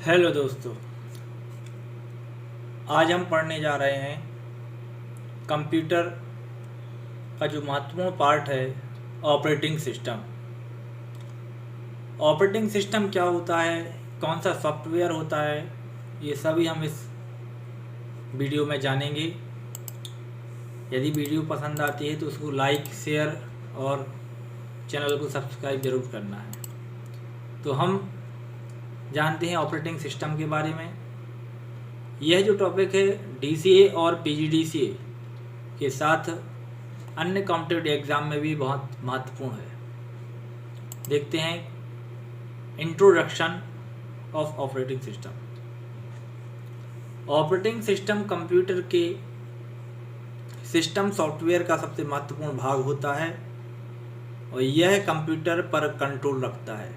Hello दोस्तों, आज हम पढ़ने जा रहे हैं कंप्यूटर का जो महत्वपूर्ण पार्ट है ऑपरेटिंग सिस्टम। ऑपरेटिंग सिस्टम क्या होता है, कौन सा सॉफ्टवेयर होता है, ये सभी हम इस वीडियो में जानेंगे। यदि वीडियो पसंद आती है तो उसको लाइक, शेयर और चैनल को सब्सक्राइब जरूर करना है। तो हम जानते हैं ऑपरेटिंग सिस्टम के बारे में। यह जो टॉपिक है DCA और PGDCA के साथ अन्य कॉम्पिटिटिव एग्ज़ाम में भी बहुत महत्वपूर्ण है। देखते हैं introduction of operating system. Operating system computer के सिस्टम सॉफ्टवेयर का सबसे महत्वपूर्ण भाग होता है और यह कंप्यूटर पर कंट्रोल रखता है।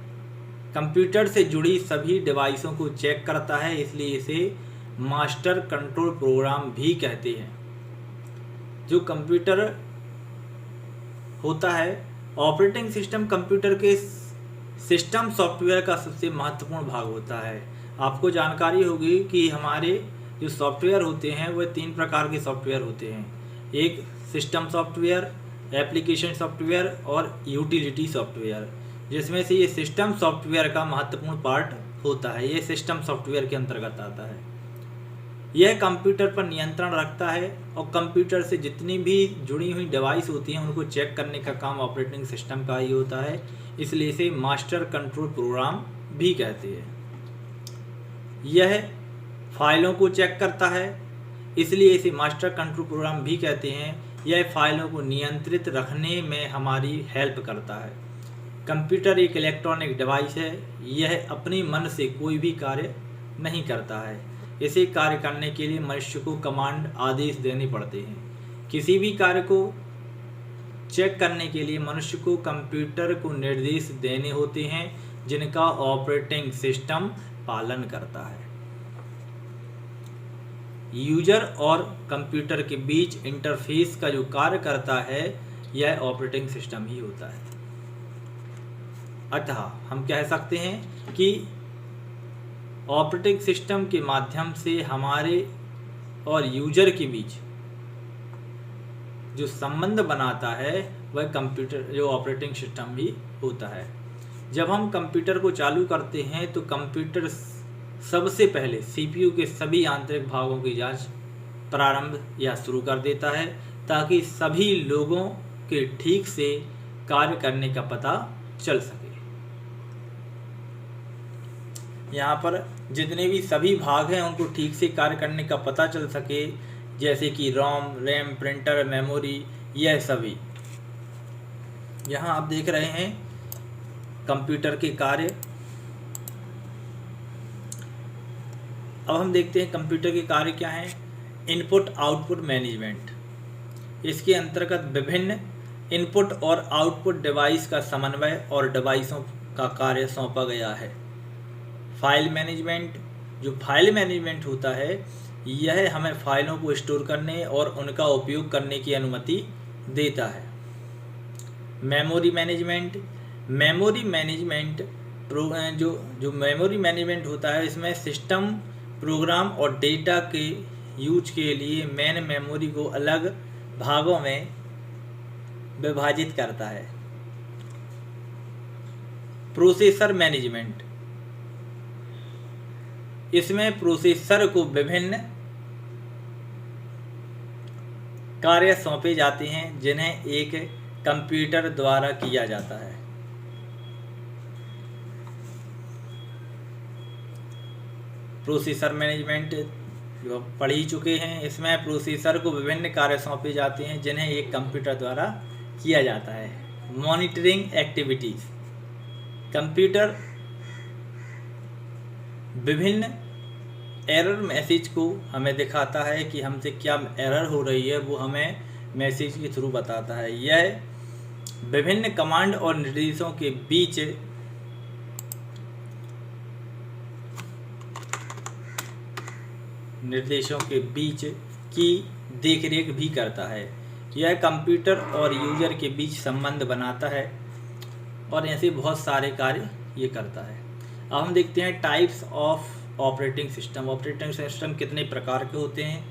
कंप्यूटर से जुड़ी सभी डिवाइसों को चेक करता है, इसलिए इसे मास्टर कंट्रोल प्रोग्राम भी कहते हैं। जो कंप्यूटर होता है, ऑपरेटिंग सिस्टम कंप्यूटर के सिस्टम सॉफ्टवेयर का सबसे महत्वपूर्ण भाग होता है। आपको जानकारी होगी कि हमारे जो सॉफ्टवेयर होते हैं वह 3 प्रकार के सॉफ्टवेयर होते हैं। एक सिस्टम सॉफ्टवेयर, एप्लीकेशन सॉफ्टवेयर और यूटिलिटी सॉफ्टवेयर, जिसमें से ये सिस्टम सॉफ्टवेयर का महत्वपूर्ण पार्ट होता है। ये सिस्टम सॉफ्टवेयर के अंतर्गत आता है। यह कंप्यूटर पर नियंत्रण रखता है और कंप्यूटर से जितनी भी जुड़ी हुई डिवाइस होती हैं उनको चेक करने का काम ऑपरेटिंग सिस्टम का ही होता है, इसलिए इसे मास्टर कंट्रोल प्रोग्राम भी कहते हैं। यह फाइलों को चेक करता है, इसलिए इसे मास्टर कंट्रोल प्रोग्राम भी कहते हैं। यह फाइलों को नियंत्रित रखने में हमारी हेल्प करता है। कंप्यूटर एक इलेक्ट्रॉनिक डिवाइस है, यह अपनी मन से कोई भी कार्य नहीं करता है। इसे कार्य करने के लिए मनुष्य को कमांड आदेश देने पड़ते हैं। किसी भी कार्य को चेक करने के लिए मनुष्य को कंप्यूटर को निर्देश देने होते हैं, जिनका ऑपरेटिंग सिस्टम पालन करता है। यूजर और कंप्यूटर के बीच इंटरफेस का जो कार्य करता है यह ऑपरेटिंग सिस्टम ही होता है। अतः हम कह सकते हैं कि ऑपरेटिंग सिस्टम के माध्यम से हमारे और यूजर के बीच जो संबंध बनाता है वह कंप्यूटर जो ऑपरेटिंग सिस्टम ही होता है। जब हम कंप्यूटर को चालू करते हैं तो कंप्यूटर सबसे पहले CPU के सभी आंतरिक भागों की जांच प्रारंभ या शुरू कर देता है, ताकि सभी लोगों के ठीक से कार्य करने का पता चल सके। यहाँ पर जितने भी सभी भाग हैं उनको ठीक से कार्य करने का पता चल सके, जैसे कि रोम, रैम, प्रिंटर, मेमोरी, यह सभी। यहाँ आप देख रहे हैं कंप्यूटर के कार्य। अब हम देखते हैं कंप्यूटर के कार्य क्या हैं। इनपुट आउटपुट मैनेजमेंट, इसके अंतर्गत विभिन्न इनपुट और आउटपुट डिवाइस का समन्वय और डिवाइसों का कार्य सौंपा गया है। फाइल मैनेजमेंट, जो फाइल मैनेजमेंट होता है यह हमें फाइलों को स्टोर करने और उनका उपयोग करने की अनुमति देता है। मेमोरी मैनेजमेंट, मेमोरी मैनेजमेंट जो मेमोरी मैनेजमेंट होता है इसमें सिस्टम प्रोग्राम और डेटा के यूज के लिए मेन मेमोरी को अलग भागों में विभाजित करता है। प्रोसेसर मैनेजमेंट, इसमें प्रोसेसर को विभिन्न कार्य सौंपे जाते हैं जिन्हें एक कंप्यूटर द्वारा किया जाता है। प्रोसेसर मैनेजमेंट जो पढ़ ही चुके हैं, इसमें प्रोसेसर को विभिन्न कार्य सौंपे जाते हैं जिन्हें एक कंप्यूटर द्वारा किया जाता है। मॉनिटरिंग एक्टिविटीज, कंप्यूटर विभिन्न एरर मैसेज को हमें दिखाता है कि हमसे क्या एरर हो रही है, वो हमें मैसेज के थ्रू बताता है। यह विभिन्न कमांड और निर्देशों के बीच की देखरेख भी करता है। यह कंप्यूटर और यूजर के बीच संबंध बनाता है और ऐसे बहुत सारे कार्य ये करता है। अब हम देखते हैं टाइप्स ऑफ ऑपरेटिंग सिस्टम कितने प्रकार के होते हैं,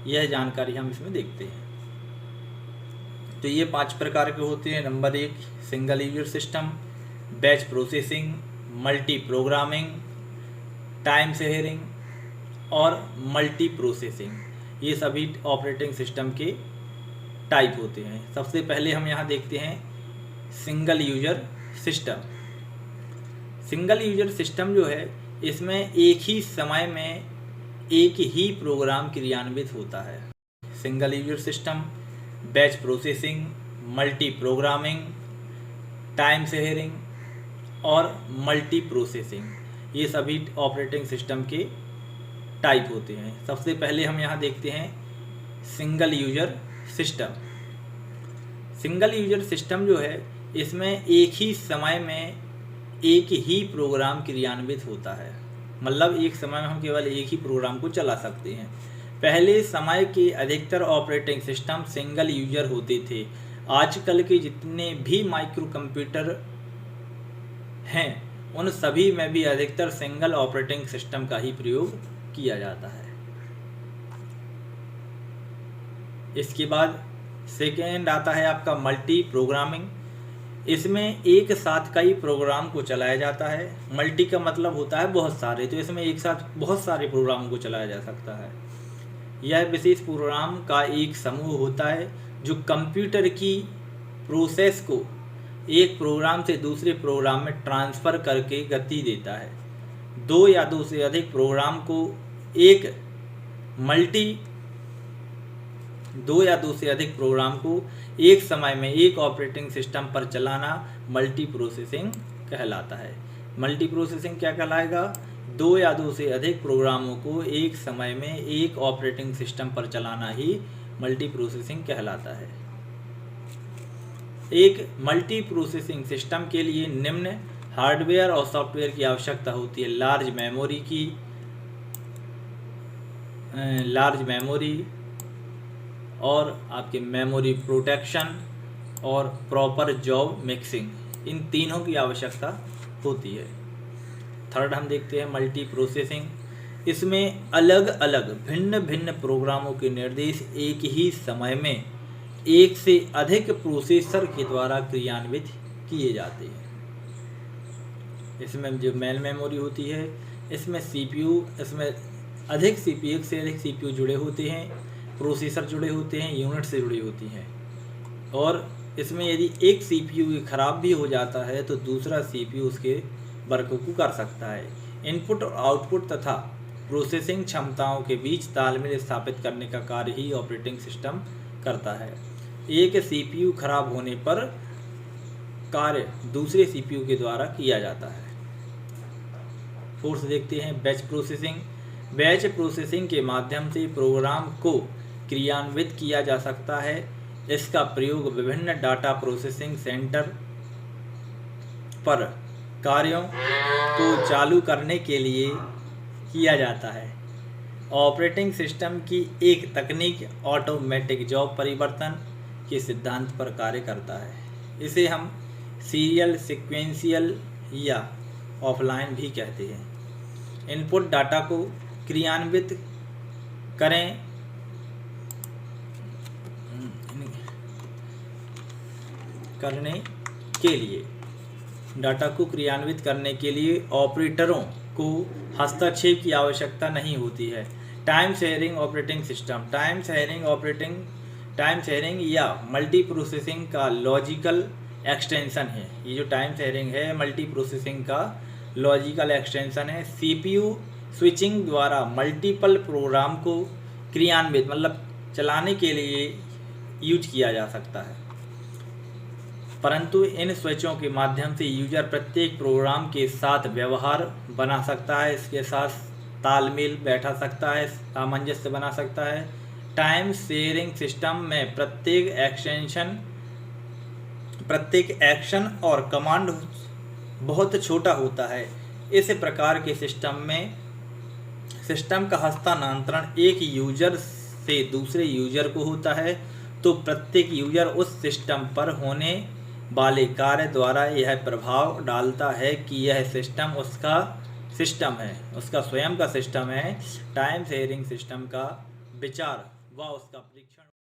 यह जानकारी हम इसमें देखते हैं। तो ये 5 प्रकार के होते हैं। Number 1 single user system, batch processing, multi programming, time sharing और मल्टी प्रोसेसिंग। ये सभी ऑपरेटिंग सिस्टम के टाइप होते हैं। सबसे पहले हम यहाँ देखते हैं single user system. Single user system जो है, इसमें एक ही समय में एक ही प्रोग्राम क्रियान्वित होता है। Single user system, batch processing, multi programming, time sharing और मल्टी प्रोसेसिंग, ये सभी ऑपरेटिंग सिस्टम के टाइप होते हैं। सबसे पहले हम यहाँ देखते हैं single user system. Single user system जो है, इसमें एक ही समय में एक ही प्रोग्राम क्रियान्वित होता है। मतलब एक समय में हम केवल एक ही प्रोग्राम को चला सकते हैं। पहले समय के अधिकतर ऑपरेटिंग सिस्टम सिंगल यूजर होते थे। आजकल के जितने भी माइक्रो कंप्यूटर हैं, उन सभी में भी अधिकतर सिंगल ऑपरेटिंग सिस्टम का ही प्रयोग किया जाता है। इसके बाद सेकेंड आता है आपका मल्टी प्रोग्रामिंग। इसमें एक साथ कई प्रोग्राम को चलाया जाता है। मल्टी का मतलब होता है बहुत सारे, तो इसमें एक साथ बहुत सारे प्रोग्राम को चलाया जा सकता है। यह विशेष प्रोग्राम का एक समूह होता है जो कंप्यूटर की प्रोसेस को एक प्रोग्राम से दूसरे प्रोग्राम में ट्रांसफ़र करके गति देता है। दो या दो से अधिक प्रोग्राम को एक समय में एक ऑपरेटिंग सिस्टम पर चलाना मल्टी प्रोसेसिंग कहलाता है। मल्टी प्रोसेसिंग क्या कहलाएगा? दो या दो से अधिक प्रोग्रामों को एक समय में एक ऑपरेटिंग सिस्टम पर चलाना ही मल्टी प्रोसेसिंग कहलाता है। एक मल्टी प्रोसेसिंग सिस्टम के लिए निम्न हार्डवेयर और सॉफ्टवेयर की आवश्यकता होती है। लार्ज मेमोरी और आपके मेमोरी प्रोटेक्शन और प्रॉपर जॉब मिक्सिंग, इन तीनों की आवश्यकता होती है। थर्ड हम देखते हैं मल्टी प्रोसेसिंग। इसमें अलग अलग भिन्न भिन्न प्रोग्रामों के निर्देश एक ही समय में एक से अधिक प्रोसेसर के द्वारा क्रियान्वित किए जाते हैं। इसमें जो मेन मेमोरी होती है, इसमें सीपीयू, इसमें एक से अधिक सीपीयू जुड़े होते हैं, प्रोसेसर जुड़े होते हैं, यूनिट से जुड़ी होती हैं। और इसमें यदि एक सीपीयू खराब भी हो जाता है तो दूसरा सीपीयू उसके वर्क को कर सकता है। इनपुट और आउटपुट तथा प्रोसेसिंग क्षमताओं के बीच तालमेल स्थापित करने का कार्य ही ऑपरेटिंग सिस्टम करता है। एक सीपीयू खराब होने पर कार्य दूसरे सीपीयू के द्वारा किया जाता है। फोर्थ देखते हैं बैच प्रोसेसिंग। बैच प्रोसेसिंग के माध्यम से प्रोग्राम को क्रियान्वित किया जा सकता है। इसका प्रयोग विभिन्न डाटा प्रोसेसिंग सेंटर पर कार्यों को चालू करने के लिए किया जाता है। ऑपरेटिंग सिस्टम की एक तकनीक ऑटोमेटिक जॉब परिवर्तन के सिद्धांत पर कार्य करता है। इसे हम सीरियल, सीक्वेंशियल या ऑफलाइन भी कहते हैं। इनपुट डाटा को क्रियान्वित करने के लिए ऑपरेटरों को हस्तक्षेप की आवश्यकता नहीं होती है। Time sharing operating system. Time sharing या मल्टी प्रोसेसिंग का लॉजिकल एक्सटेंशन है। ये जो टाइम शेयरिंग है, मल्टी प्रोसेसिंग का लॉजिकल एक्सटेंशन है। सीपीयू स्विचिंग द्वारा मल्टीपल प्रोग्राम को क्रियान्वित मतलब चलाने के लिए यूज किया जा सकता है, परंतु इन स्विचों के माध्यम से यूजर प्रत्येक प्रोग्राम के साथ व्यवहार बना सकता है, इसके साथ तालमेल बैठा सकता है, सामंजस्य बना सकता है। टाइम शेयरिंग सिस्टम में प्रत्येक एक्शन और कमांड बहुत छोटा होता है। इस प्रकार के सिस्टम का हस्तांतरण एक यूजर से दूसरे यूजर को होता है, तो प्रत्येक यूजर उस सिस्टम पर होने वाले कार्य द्वारा यह प्रभाव डालता है कि यह सिस्टम सिस्टम है, उसका स्वयं का सिस्टम है, टाइम शेयरिंग सिस्टम का विचार व उसका परीक्षण